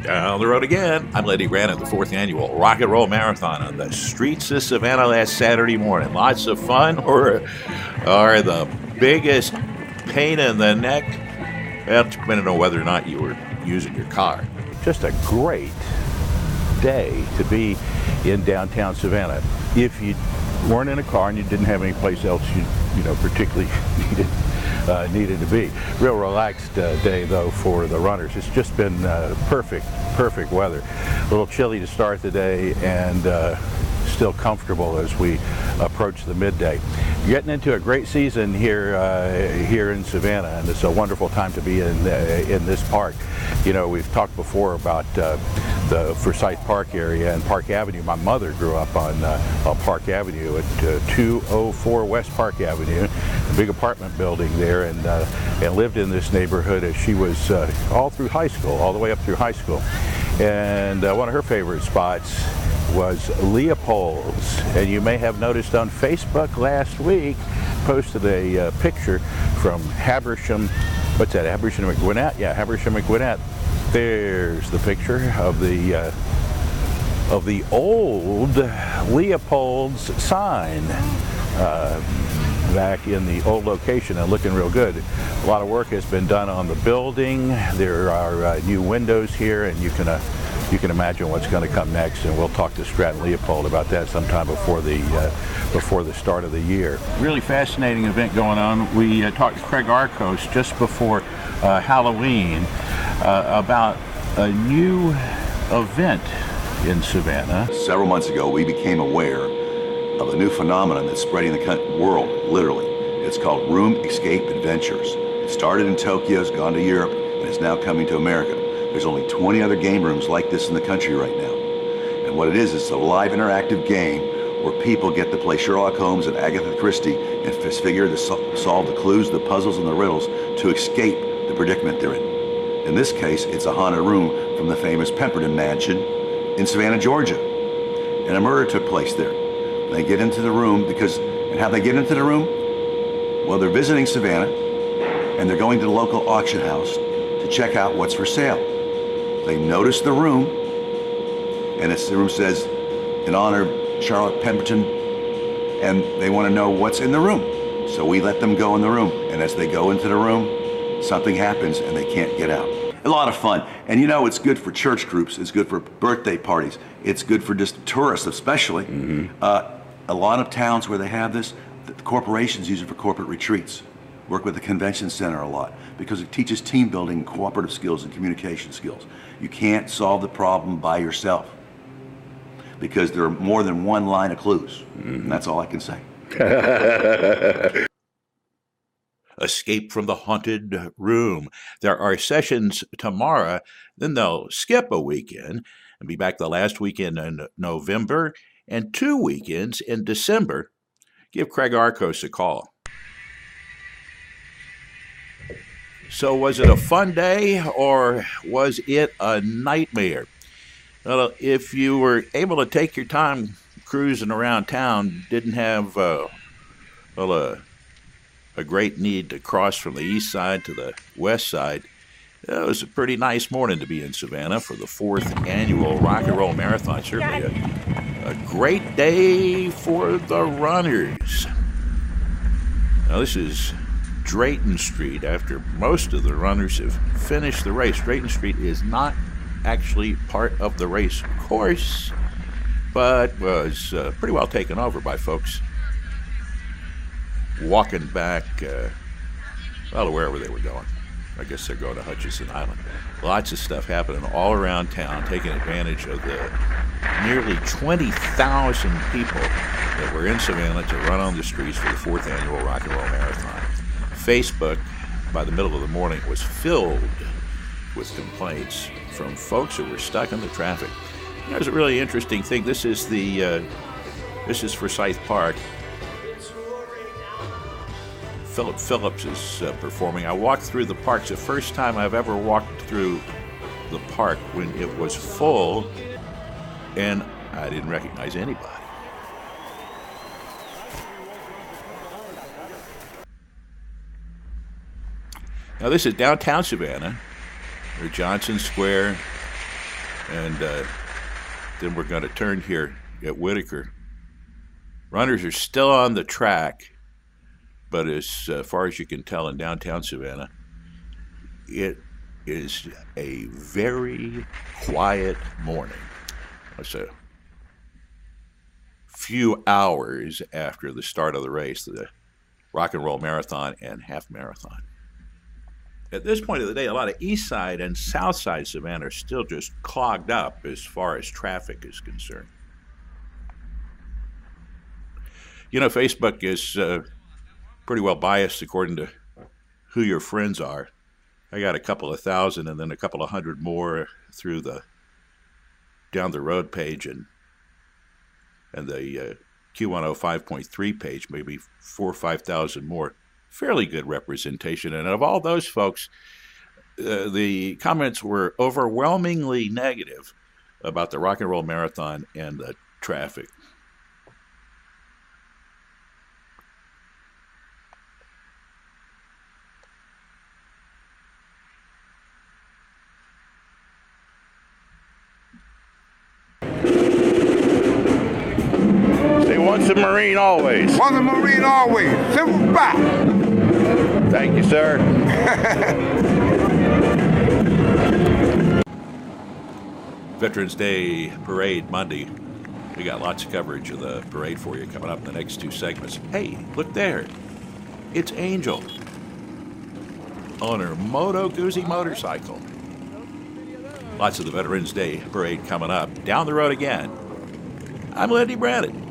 Down the road again. I'm Lyndy Brannen, the 4th annual Rock and Roll Marathon on the streets of Savannah last Saturday morning. Lots of fun, or the biggest pain in the neck, well, depending on whether or not you were using your car. Just a great day to be in downtown Savannah. If you weren't in a car and you didn't have any place else you particularly needed to be. Real relaxed day though for the runners. It's just been perfect weather. A little chilly to start the day and still comfortable as we approach the midday. Getting into a great season here in Savannah, and it's a wonderful time to be in this park. You know, we've talked before about the Forsyth Park area and Park Avenue. My mother grew up on Park Avenue at 204 West Park Avenue, a big apartment building there, and lived in this neighborhood as she was all the way up through high school. And one of her favorite spots was Leopold's, and you may have noticed on Facebook last week, posted a picture from Habersham. What's that? Habersham McGwinnett? Yeah, Habersham McGwinnett. There's the picture of the old Leopold's sign back in the old location, and looking real good. A lot of work has been done on the building. There are new windows here, and you can imagine what's going to come next, and we'll talk to Stratton Leopold about that sometime before the start of the year. Really fascinating event going on. We talked to Craig Arcos just before Halloween about a new event in Savannah. Several months ago, we became aware of a new phenomenon that's spreading the world, literally. It's called Room Escape Adventures. It started in Tokyo, it's gone to Europe, and it's now coming to America. There's only 20 other game rooms like this in the country right now. And what it is, it's a live interactive game where people get to play Sherlock Holmes and Agatha Christie and figure to solve the clues, the puzzles, and the riddles to escape the predicament they're in. In this case, it's a haunted room from the famous Pemberton Mansion in Savannah, Georgia. And a murder took place there. They get into the room and how they get into the room? Well, they're visiting Savannah and they're going to the local auction house to check out what's for sale. They notice the room, and the room says, in honor of Charlotte Pemberton, and they want to know what's in the room. So we let them go in the room, and as they go into the room, something happens and they can't get out. A lot of fun, and you know, it's good for church groups, it's good for birthday parties, it's good for just tourists especially. Mm-hmm. A lot of towns where they have this, the corporations use it for corporate retreats. Work with the convention center a lot because it teaches team building, cooperative skills, and communication skills. You can't solve the problem by yourself because there are more than one line of clues. And that's all I can say. Escape from the haunted room. There are sessions tomorrow, then they'll skip a weekend and be back the last weekend in November and 2 weekends in December. Give Craig Arcos a call. So was it a fun day or was it a nightmare? Well, if you were able to take your time cruising around town, didn't have a great need to cross from the east side to the west side, it was a pretty nice morning to be in Savannah for the 4th annual Rock and Roll Marathon. Certainly a great day for the runners. Now this is Drayton Street. After most of the runners have finished the race, Drayton Street is not actually part of the race course, but was pretty well taken over by folks walking back, to wherever they were going. I guess they're going to Hutchinson Island. Lots of stuff happening all around town, taking advantage of the nearly 20,000 people that were in Savannah to run on the streets for the 4th annual Rock and Roll Marathon. Facebook, by the middle of the morning, was filled with complaints from folks who were stuck in the traffic. There's a really interesting thing. This is Forsyth Park. Philip Phillips is performing. I walked through the park. It's the first time I've ever walked through the park when it was full, and I didn't recognize anybody. Now this is downtown Savannah, or Johnson Square, And then we're going to turn here at Whitaker. Runners are still on the track, but as far as you can tell in downtown Savannah, it is a very quiet morning. It's a few hours after the start of the race, the Rock and Roll Marathon and Half Marathon. At this point of the day, a lot of east side and south side Savannah are still just clogged up as far as traffic is concerned. You know, Facebook is pretty well biased according to who your friends are. I got a couple of thousand and then a couple of hundred more through the Down the Road page and the Q105.3 page, maybe 4,000 or 5,000 more. Fairly good representation. And of all those folks, the comments were overwhelmingly negative about the Rock and Roll Marathon and the traffic. Say once a Marine, always. Once a Marine, always. Simple fact. Thank you, sir. Veterans Day Parade Monday. We got lots of coverage of the parade for you coming up in the next two segments. Hey, look there. It's Angel on her Moto Guzzi motorcycle. Lots of the Veterans Day Parade coming up. Down the road again. I'm Lyndy Brannen.